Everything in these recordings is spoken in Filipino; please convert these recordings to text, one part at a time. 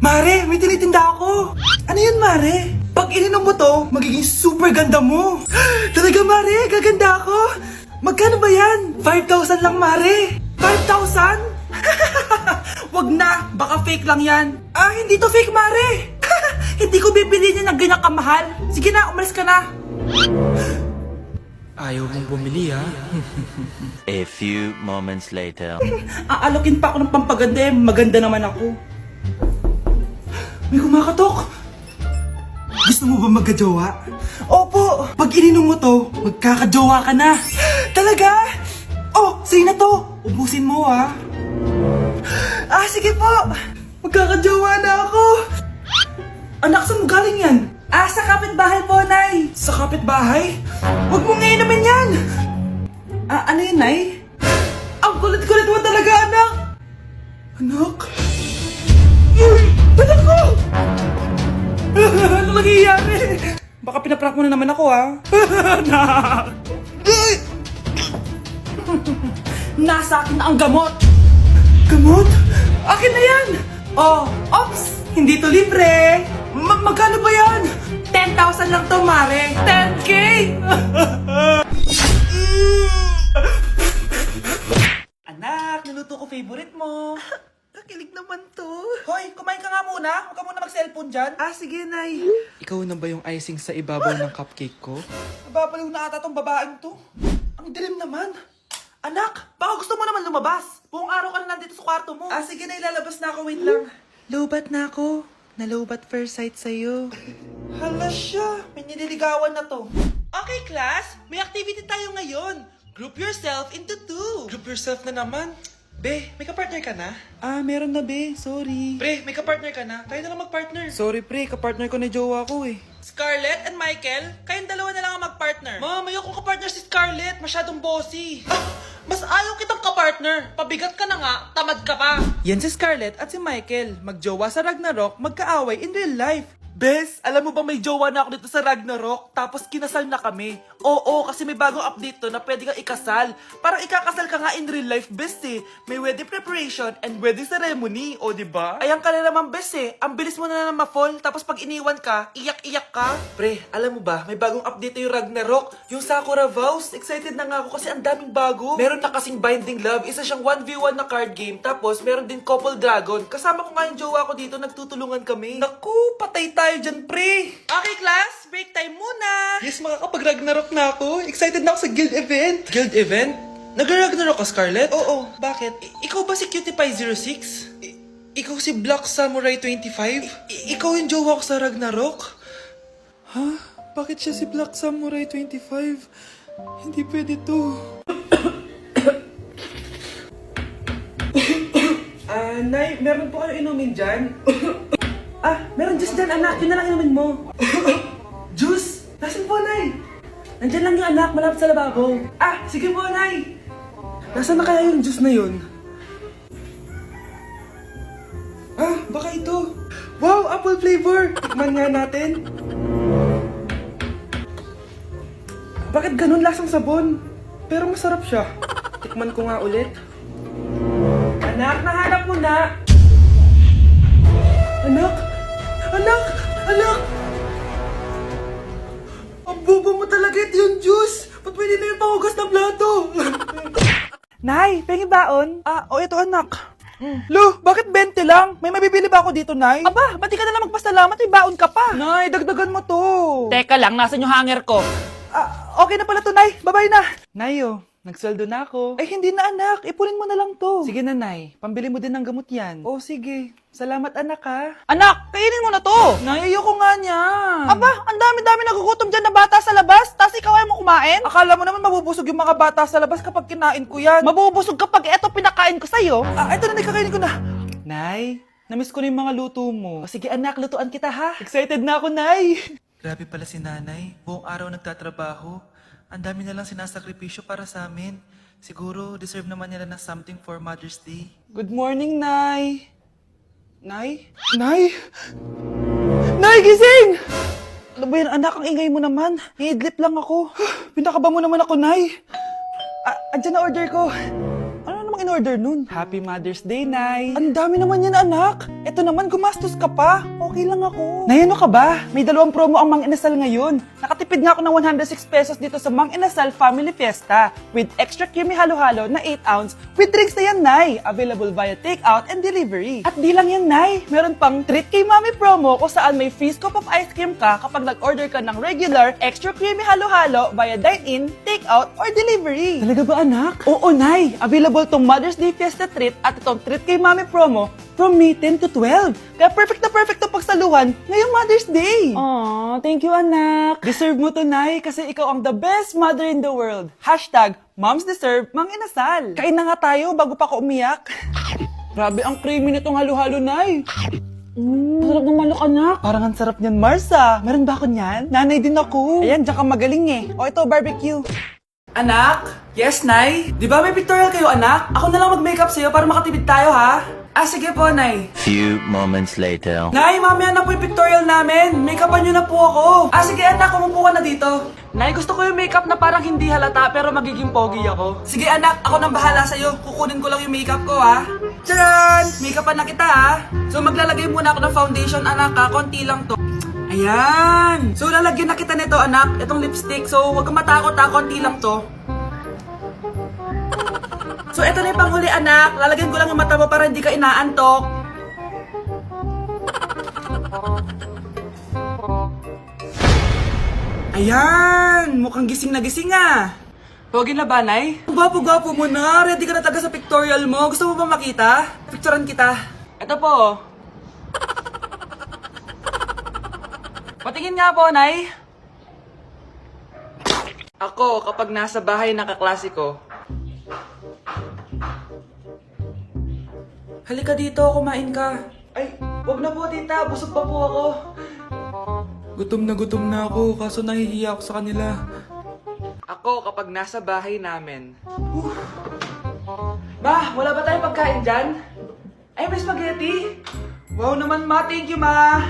Mare, may tinitinda ako. Ano yun, Mare? Pag ininom mo to, magiging super ganda mo. Talaga, Mare, gaganda ako. Magkano ba yan? 5,000 lang, Mare. 5,000? Wag na, baka fake lang yan. Ah, hindi to fake, Mare. Hindi ko bibili niya ng ganyan kamahal. Sige na, umalis ka na. Ayaw mong bumili, ha? A few moments later. Aalokin pa ako ng pampaganda, maganda naman ako. May kumakatok. Gusto mo ba magkajowa? Opo! Pag ininom mo to, magkakajowa ka na. Talaga? Oh, sa'yo na to. Ubusin mo, ha? Ah, sige po. Magkakajowa na ako. Anak, saan mo galing yan? Ah, sa kapitbahay po, Nay. Sa kapitbahay? Huwag mo nga inumin yan. Ah, ano yun, Nay? Ang kulit-kulit mo talaga, anak. Anak? Uy! Anak ko! Ano nangyayari? Baka pinaprank mo na naman ako, ha? Anak! Nasa akin na ang gamot! Gamot? Akin na yan! Oh, ops! Hindi to libre! Magkano ba yan? 10,000 lang to, Mare! 10K! Anak, niluto ko favorite mo. Kakilig naman to. Hoy, kumain ka nga muna. Huwag ka muna mag-cellphone dyan. Ah, sige, Nay. Ikaw na ba yung icing sa ibabaw ng cupcake ko? Nababaliw na ata tong babaeng to. Ang dilim naman. Anak, baka gusto mo naman lumabas. Buong araw ka na nandito sa kwarto mo. Ah, sige na, ilalabas na ako. Wait lang. Lobat na ako. Nalobat first sight sa'yo. Hala siya. May nililigawan na to. Okay, class. May activity tayo ngayon. Group yourself into two. Group yourself na naman? Be, may kapartner ka na? Ah, meron na, Be. Sorry. Pre, may kapartner ka na? Tayo na lang magpartner. Sorry, pre. Kapartner ko na jowa ko, eh. Scarlett and Michael, kayong dalawa na lang ang magpartner. Ma'am, ayoko kapartner si Scarlett. Masyadong bossy. Ah, mas ayaw kitang kapartner. Pabigat ka na nga, tamad ka pa. Yan si Scarlett at si Michael. Magjowa sa Ragnarok, magkaaway in real life. Bes, alam mo ba may jowa na ako dito sa Ragnarok? Tapos kinasal na kami. Oo, kasi may bagong update to na pwede kang ikasal. Parang ikakasal ka nga in real life, bes eh. May wedding preparation and wedding ceremony, o diba? Ayan ka na naman, bes eh. Ang bilis mo na ma-fall, tapos pag iniwan ka, iyak-iyak ka. Pre, alam mo ba, may bagong update yung Ragnarok. Yung Sakura Vows. Excited na nga ako kasi ang daming bago. Meron na kasing Binding Love, isa siyang 1v1 na card game. Tapos meron din Couple Dragon. Kasama ko nga yung jowa ko dito, nagtutulungan kami. Naku, patay tayo dyan, pre. Okay, class, break time muna. Yes, makakapag-Ragnarok na ako. Excited na ako sa guild event. Guild event? Nag-Ragnarok ka, Scarlett? Oo, bakit? Ikaw ba si Cutie Pie 06? Ikaw si Black Samurai 25? Ikaw yung jowa ko sa Ragnarok? Ha? Bakit siya si Black Samurai 25? Hindi pwede to. Nay, meron po kayo inumin dyan? Meron juice dyan, anak. Yun na lang inumin mo. Juice? Nasaan po, Nay? Nandyan lang yung anak, malapit sa lababo. Sige po, Nay. Nasaan na kaya yung juice na yun? Baka ito. Wow, apple flavor. Tikman nga natin. Bakit ganun lasang sabon? Pero masarap siya. Tikman ko nga ulit. Anak, nahanap mo na. Anak! Anak! Anak! Ang bobo mo talaga, ito yung juice! Ba't pwede na yung panghugas ng plato? Nay, pengi baon? Ito anak. Lo, bakit 20 lang? May mabibili ba ako dito, Nay? Aba, ba't di ka na lang magpasalamat? May baon ka pa. Nay, dagdagan mo to. Teka lang, nasan yung hanger ko? Okay na pala to, Nay. Bye-bye na. Nayo, nagsweldo na ako. Ay, hindi na, anak. Ipunin mo na lang to. Sige na, Nay. Pambili mo din ng gamot yan. Oh, sige. Salamat, anak, ha. Anak, kainin mo na to! Nay, ayoko nga niyan. Aba, ang dami-dami nagugutom dyan na bata sa labas, tas ikaw ay mo kumain? Akala mo naman mabubusog yung mga bata sa labas kapag kinain ko yan. Mabubusog kapag eto pinakain ko sa'yo. Ito na, Nay, kakainin ko na. Nay, namiss ko na yung mga luto mo. O sige, anak, lutuan kita, ha. Excited na ako, Nay. Grabe pala si nanay. Buong araw nagtatrabaho. Ang dami na lang sinasakripisyo para sa amin. Siguro, deserve naman nila ng something for Mother's Day. Good morning, Nay. Nay? Nay? Nay, gising! Ano ba yan, anak? Ang ingay mo naman. Iidlip lang ako. Pinakaba mo naman ako, Nay. Andyan na order ko. Ano namang in nag-order nun? Happy Mother's Day, Nay. Ang dami naman yan, anak. Ito naman, gumastos ka pa. Okay lang ako. Nay, ano ka ba? May 2 promo ang Mang Inasal ngayon. Nakatipid nga ako ng 106 pesos dito sa Mang Inasal Family Fiesta with extra creamy halo-halo na 8 ounce with drinks na yan, Nay. Available via takeout and delivery. At di lang yan, Nay. Meron pang Treat Kay Mami promo kung saan may free scoop of ice cream ka kapag nag-order ka ng regular extra creamy halo-halo via dine-in, takeout, or delivery. Talaga ba, anak? Oo, Nay. Available tong Mother's Day Fiesta Treat at itong Treat Kay Mami promo from May 10 to 12. Kaya perfect na perfect to pagsaluhan ngayong Mother's Day. Aww, thank you, anak. Deserve mo to, Nay, kasi ikaw ang the best mother in the world. Hashtag, Moms Deserve Mang Inasal. Kain na nga tayo bago pa ako umiyak. Grabe ang creamy nitong halo-halo, Nay. Sarap ng manok, anak. Parang ang sarap niyan, Marsa. Meron ba ako niyan? Nanay din ako. Ayan, diyan ka magaling eh. O ito, barbecue. Anak? Yes, Nay? Di ba may pictorial kayo, anak? Ako na lang mag-makeup sa'yo para makatipid tayo, ha? Ah, sige po, Nay. Few moments later. Nay, mamaya na po yung pictorial namin. Make-upan niyo na po ako. Ah, sige, anak, umupo ka na dito. Nay, gusto ko yung makeup na parang hindi halata pero magiging pogi ako. Sige, anak, ako nang bahala sa'yo. Kukunin ko lang yung makeup ko, ha? Charan! Make-upan na kita, ha? So, maglalagay muna ako ng foundation, anak, ha? Konti lang to. Ayan! So, lalagyan na kita nito, anak. Itong lipstick. So, huwag kang matakot, ha? Konti lang to. So, ito na yung panghuli, anak. Lalagyan ko lang yung mata mo para hindi ka inaantok. Ayan! Mukhang gising na gising, ah. Pogi na ba, Nay? Gwapo-gwapo mo na. Ready ka na talaga sa pictorial mo. Gusto mo ba makita? Picturean kita. Ito po. Patingin nga po, Nay. Ako, kapag nasa bahay ng kaklase ko. Halika dito, kumain ka. Ay, wag na po, tita. Busog pa po ako. Gutom na ako, kaso nahihiya ako sa kanila. Ako, kapag nasa bahay namin. Ma, wala ba tayong pagkain dyan? Ay, may spaghetti. Wow naman, ma. Thank you, ma.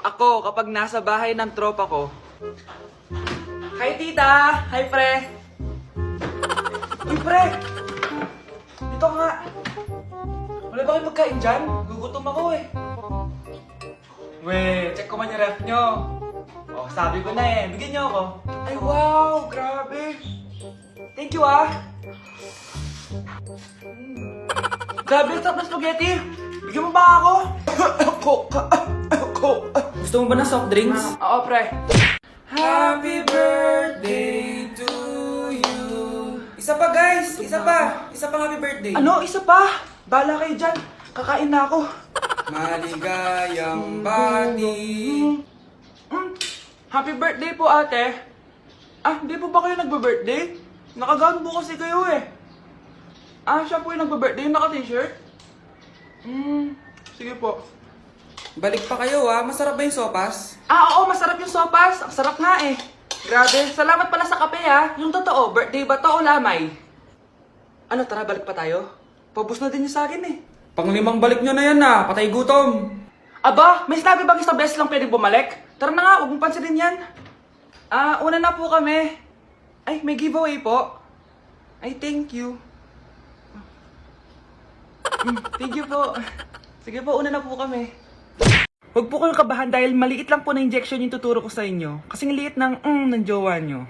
Ako, kapag nasa bahay ng tropa ko. Hi, tita. Hi, pre. Uy, pre. Dito nga. Wala ba kayong pagkain dyan? Gugutom ako eh. We, check ko man yung ref nyo. Oh, sabi ko na eh. Bigyan nyo ako. Ay, wow! Grabe! Thank you, ah! Grabe, ang sarap na spaghetti! Bigyan mo ba ako? Gusto mo ba ng soft drinks? Oo, pre. Happy birthday to you. Isa pa, guys! Isa pa! Isa pang happy birthday. Ano? Isa pa? Bala kayo dyan. Kakain na ako. Maligayang bati. Happy birthday po, ate. Ah, hindi po ba kayo nagbe-birthday? Nakagown po kasi kayo eh. Ah, siya po yung nagbe-birthday, yung naka-t-shirt? Sige po. Balik pa kayo ah, masarap ba yung sopas? Ah, oo, masarap yung sopas. Ang sarap nga eh. Grabe, salamat pala sa kape ah. Yung totoo, birthday ba to o lamay? Ano, tara, balik pa tayo? Pabus na din yung sa akin eh. Pang-5 balik nyo na yan ah, patay gutom. Aba, may sinabi bang isang beses lang pwede bumalik? Tara na nga, huwag mong pansinin yan. Ah, una na po kami. Ay, may giveaway po. Ay, thank you. Thank you po. Sige po, una na po kami. Huwag po kayong kabahan dahil maliit lang po na injection yung tuturo ko sa inyo. Kasing liit ng jowa nyo.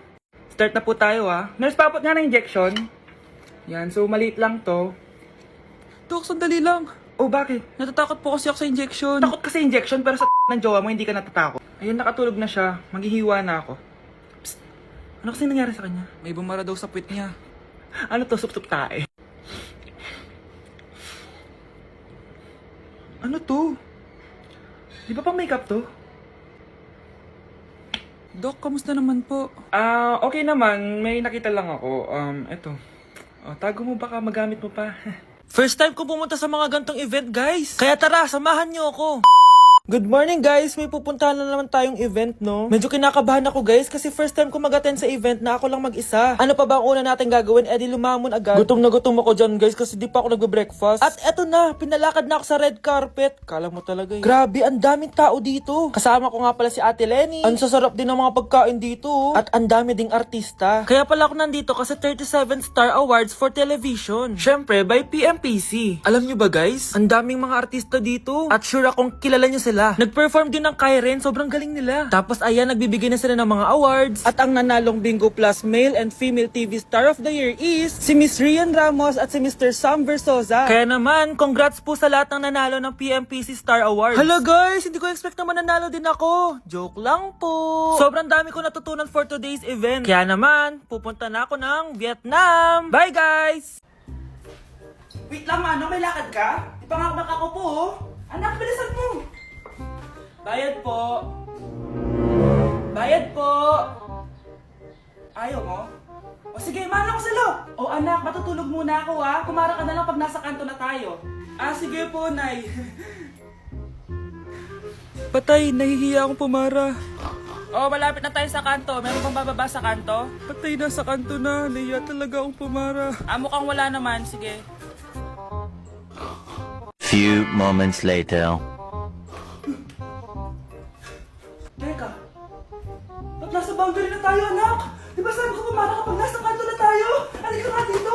Start na po tayo ah. Nurse, papot nga na injection. Yan, so maliit lang to. Dok, sandali lang. Oh, bakit? Natatakot po kasi ako sa injection. Takot kasi injection pero sa ng jowa mo hindi ka natatakot. Ayun, nakatulog na siya. Maghihiwa na ako. Psst. Ano kasi nangyari sa kanya? May bumara daw sa puwit niya. Ano to? Sup-sup tae. Ano to? Di ba pang makeup to? Dok, kamusta naman po? Okay naman. May nakita lang ako. Eto. Tago mo baka magamit mo pa. First time ko pumunta sa mga gantong event, guys. Kaya tara, samahan niyo ako. Good morning guys! May pupuntahan na naman tayong event, no? Medyo kinakabahan ako guys kasi first time ko mag-attend sa event na ako lang mag-isa. Ano pa ba ang una natin gagawin? Eh di lumamon agad. Gutom na gutom ako dyan guys kasi di pa ako nagbe-breakfast. At eto na, pinalakad na ako sa red carpet. Kala mo talaga eh. Grabe, ang daming tao dito. Kasama ko nga pala si Ate Lenny. Ang sasarap din ng mga pagkain dito. At ang dami ding artista. Kaya pala ako nandito kasi 37 Star Awards for Television. Syempre, by PMPC. Alam nyo ba guys? Ang daming mga artista dito. At sure akong kilala nyo sila. Nag-perform din ng Kairen, sobrang galing nila. Tapos ayan, nagbibigay na sila ng mga awards. At ang nanalong Bingo Plus Male and Female TV Star of the Year is si Miss Rian Ramos at si Mr. Sam Versosa. Kaya naman, congrats po sa lahat ng nanalo ng PMPC Star Awards. Hello guys, hindi ko expect na mananalo din ako. Joke lang po. Sobrang dami ko natutunan for today's event. Kaya naman, pupunta na ako ng Vietnam. Bye guys! Wait lang, ano? May lakad ka? Di pa nga ako makakupo, oh. Anak, bilisan mo! Bayad po. Bayad po. Ayaw mo? O sige, manong salo. O anak, matutulog muna ako ha. Kumara ka na lang pag nasa kanto na tayo. Ah, sige po, Nay. Patay, nahihiya akong pumara. Oh, malapit na tayo sa kanto. Meron bang bababa sa kanto? Patay, nasa kanto na. Nahiya talaga akong pumara. Ah, mukhang wala naman. Sige. Few moments later. Teka, ba't nasa boundary na tayo, anak? Di ba sabi ko pumara kapag nasa kanto na tayo? Halika nga dito,